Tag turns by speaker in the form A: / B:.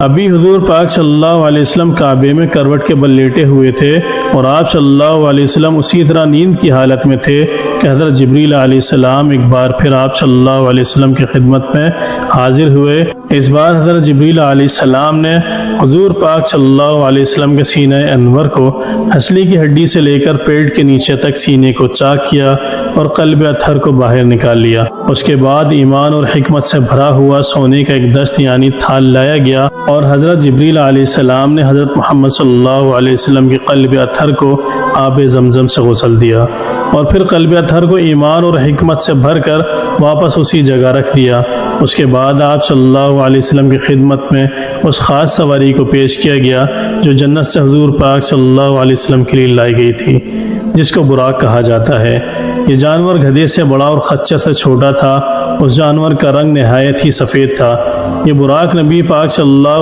A: ابھی حضور پاک صلی اللہ علیہ وسلم کعبے میں کروٹ کے بل لیٹے ہوئے تھے اور آپ صلی اللہ علیہ وسلم اسی طرح نیند کی حالت میں تھے کہ حضرت جبریل علیہ السلام ایک بار پھر آپ صلی اللہ علیہ وسلم کی خدمت میں حاضر ہوئے۔ اس بار حضرت جبریل علیہ السلام نے حضور پاک صلی اللہ علیہ وسلم کے سینہ انور کو ہنسلی کی ہڈی سے لے کر پیٹ کے نیچے تک سینے کو چاک کیا اور قلب اطہر کو باہر نکال لیا۔ اس کے بعد ایمان اور حکمت سے بھرا ہوا سونے کا ایک دست یعنی تھال لایا گیا اور حضرت جبریل علیہ السلام نے حضرت محمد صلی اللہ علیہ وسلم کے قلب اطہر کو آب زمزم سے غسل دیا اور پھر قلب اطہر کو ایمان اور حکمت سے بھر کر واپس اسی جگہ رکھ دیا۔ اس کے بعد آپ صلی اللہ علیہ وسلم کی خدمت میں اس خاص سواری کو پیش کیا گیا جو جنت سے حضور پاک صلی اللہ علیہ وسلم کے لیے لائی گئی تھی، جس کو براق کہا جاتا ہے۔ یہ جانور گدھے سے بڑا اور خچر سے چھوٹا تھا۔ اس جانور کا رنگ نہایت ہی سفید تھا۔ یہ براق نبی پاک صلی اللہ